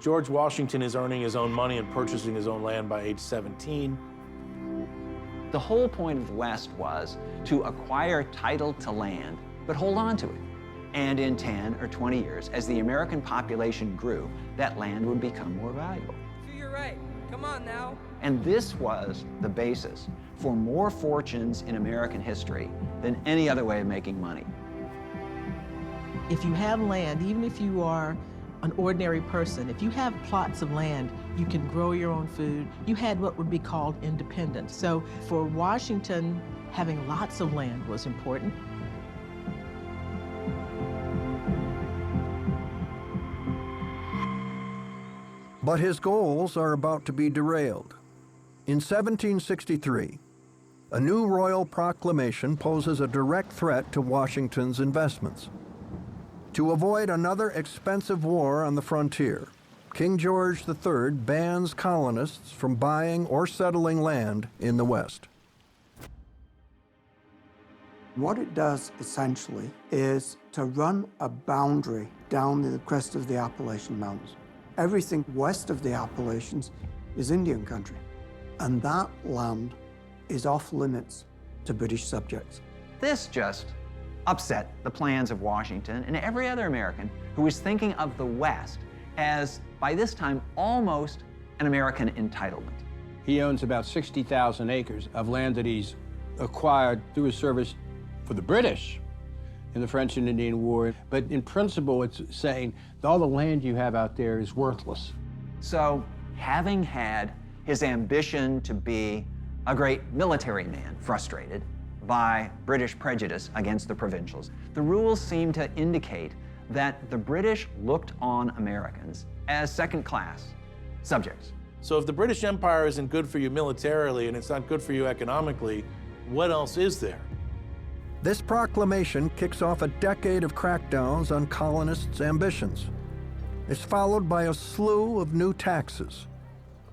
George Washington is earning his own money and purchasing his own land by age 17. The whole point of the West was to acquire title to land, but hold on to it. And in 10 or 20 years, as the American population grew, that land would become more valuable. To your right. Come on now. And this was the basis for more fortunes in American history than any other way of making money. If you have land, even if you are an ordinary person, if you have plots of land, you can grow your own food. You had what would be called independence. So for Washington, having lots of land was important. But his goals are about to be derailed. In 1763, a new royal proclamation poses a direct threat to Washington's investments. To avoid another expensive war on the frontier, King George III bans colonists from buying or settling land in the West. What it does, essentially, is to run a boundary down the crest of the Appalachian Mountains. Everything west of the Appalachians is Indian country, and that land is off limits to British subjects. This just upset the plans of Washington and every other American who was thinking of the West as, by this time, almost an American entitlement. He owns about 60,000 acres of land that he's acquired through his service for the British in the French and Indian War. But in principle, it's saying all the land you have out there is worthless. So, having had his ambition to be a great military man frustrated by British prejudice against the provincials, the rules seem to indicate that the British looked on Americans as second-class subjects. So if the British Empire isn't good for you militarily and it's not good for you economically, what else is there? This proclamation kicks off a decade of crackdowns on colonists' ambitions. It's followed by a slew of new taxes.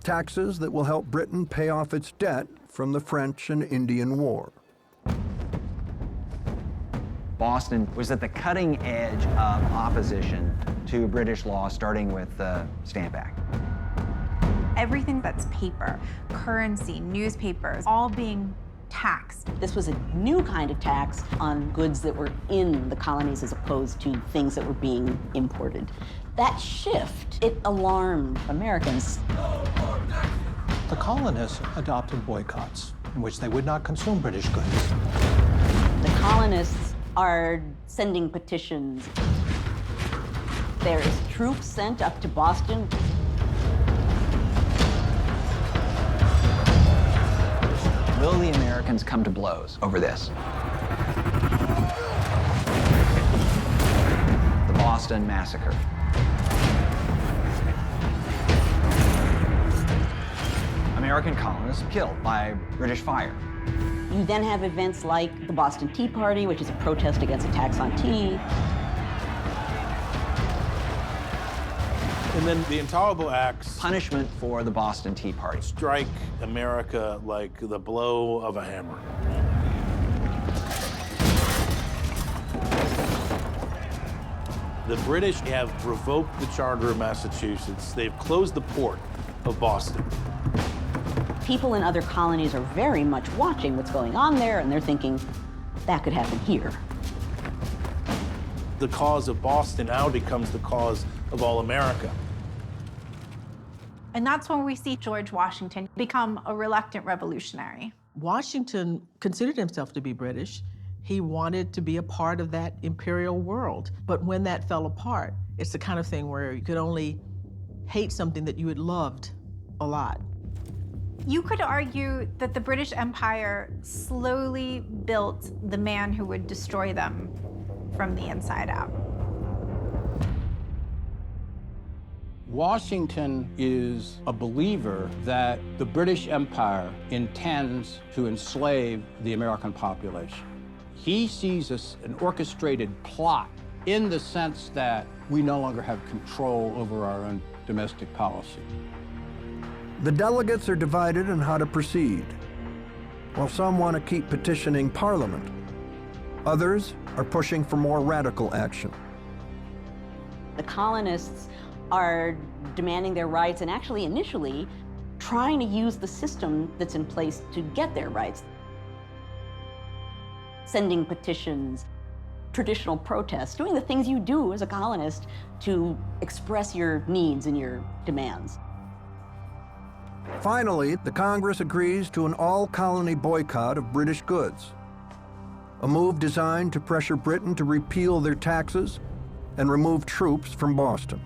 Taxes that will help Britain pay off its debt from the French and Indian War. Boston was at the cutting edge of opposition to British law, starting with the Stamp Act. Everything that's paper, currency, newspapers, all being taxed. This was a new kind of tax on goods that were in the colonies as opposed to things that were being imported. That shift, it alarmed Americans. The colonists adopted boycotts in which they would not consume British goods. The colonists are sending petitions. There is troops sent up to Boston. Will the Americans come to blows over this? The Boston Massacre. American colonists killed by British fire. You then have events like the Boston Tea Party, which is a protest against a tax on tea. And then the Intolerable Acts. Punishment for the Boston Tea Party. Strike America like the blow of a hammer. The British have revoked the Charter of Massachusetts. They've closed the port of Boston. People in other colonies are very much watching what's going on there, and they're thinking, that could happen here. The cause of Boston now becomes the cause of all America. And that's when we see George Washington become a reluctant revolutionary. Washington considered himself to be British. He wanted to be a part of that imperial world. But when that fell apart, it's the kind of thing where you could only hate something that you had loved a lot. You could argue that the British Empire slowly built the man who would destroy them from the inside out. Washington is a believer that the British Empire intends to enslave the American population. He sees an orchestrated plot in the sense that we no longer have control over our own domestic policy. The delegates are divided on how to proceed. While some want to keep petitioning Parliament, others are pushing for more radical action. The colonists are demanding their rights and actually initially trying to use the system that's in place to get their rights. Sending petitions, traditional protests, doing the things you do as a colonist to express your needs and your demands. Finally, the Congress agrees to an all-colony boycott of British goods, a move designed to pressure Britain to repeal their taxes and remove troops from Boston.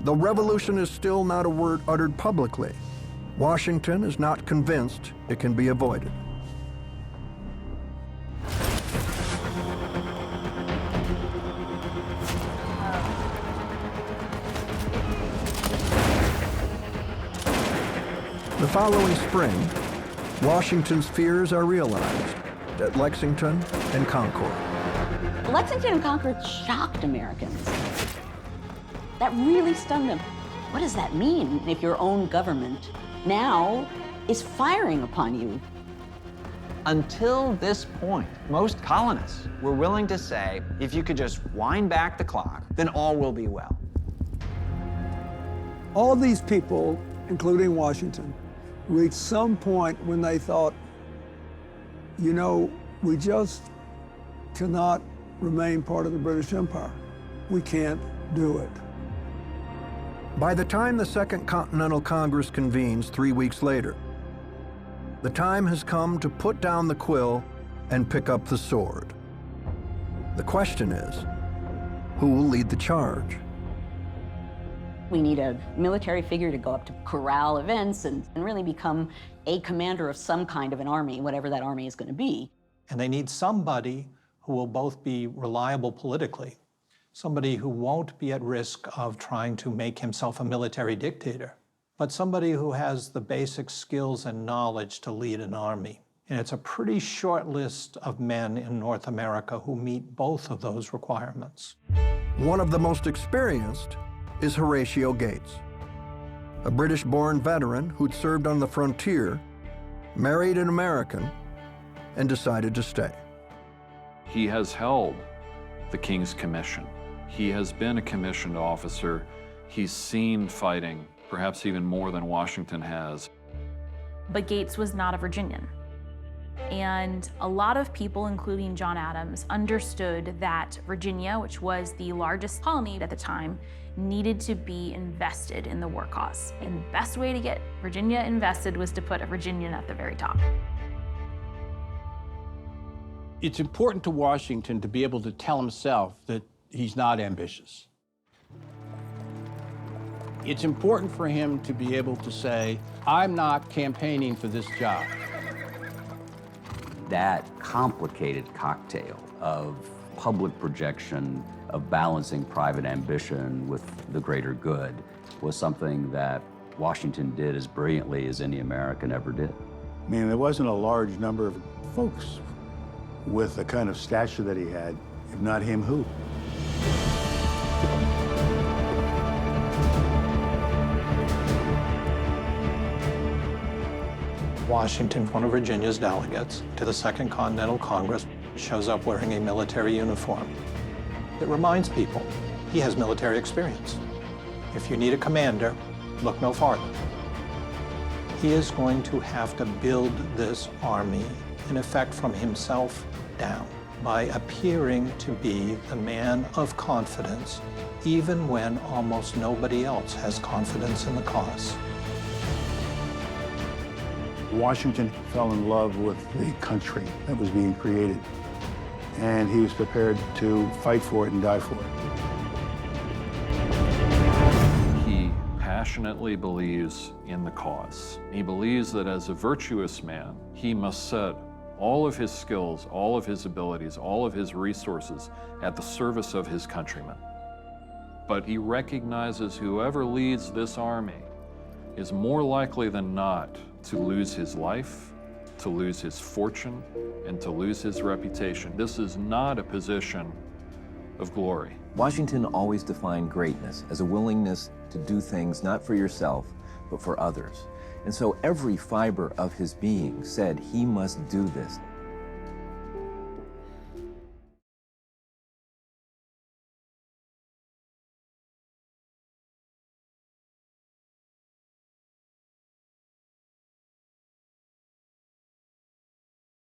Though revolution is still not a word uttered publicly, Washington is not convinced it can be avoided. The following spring, Washington's fears are realized at Lexington and Concord. Lexington and Concord shocked Americans. That really stunned them. What does that mean if your own government now is firing upon you? Until this point, most colonists were willing to say, if you could just wind back the clock, then all will be well. All these people, including Washington, reached some point when they thought, you know, we just cannot remain part of the British Empire. We can't do it. By the time the Second Continental Congress convenes 3 weeks later, the time has come to put down the quill and pick up the sword. The question is, who will lead the charge? We need a military figure to go up to corral events and really become a commander of some kind of an army, whatever that army is going to be. And they need somebody who will both be reliable politically, somebody who won't be at risk of trying to make himself a military dictator, but somebody who has the basic skills and knowledge to lead an army. And it's a pretty short list of men in North America who meet both of those requirements. One of the most experienced is Horatio Gates, a British-born veteran who'd served on the frontier, married an American, and decided to stay. He has held the King's Commission. He has been a commissioned officer. He's seen fighting, perhaps even more than Washington has. But Gates was not a Virginian. And a lot of people, including John Adams, understood that Virginia, which was the largest colony at the time, needed to be invested in the war cause. And the best way to get Virginia invested was to put a Virginian at the very top. It's important to Washington to be able to tell himself that he's not ambitious. It's important for him to be able to say, I'm not campaigning for this job. That complicated cocktail of public projection, of balancing private ambition with the greater good, was something that Washington did as brilliantly as any American ever did. I mean, there wasn't a large number of folks with the kind of stature that he had. If not him, who? Washington, one of Virginia's delegates to the Second Continental Congress, shows up wearing a military uniform. It reminds people he has military experience. If you need a commander, look no farther. He is going to have to build this army, in effect, from himself down, by appearing to be the man of confidence, even when almost nobody else has confidence in the cause. Washington fell in love with the country that was being created, and he was prepared to fight for it and die for it. He passionately believes in the cause. He believes that as a virtuous man, he must set all of his skills, all of his abilities, all of his resources at the service of his countrymen. But he recognizes whoever leads this army is more likely than not to lose his life, to lose his fortune, and to lose his reputation. This is not a position of glory. Washington always defined greatness as a willingness to do things not for yourself, but for others. And so every fiber of his being said he must do this.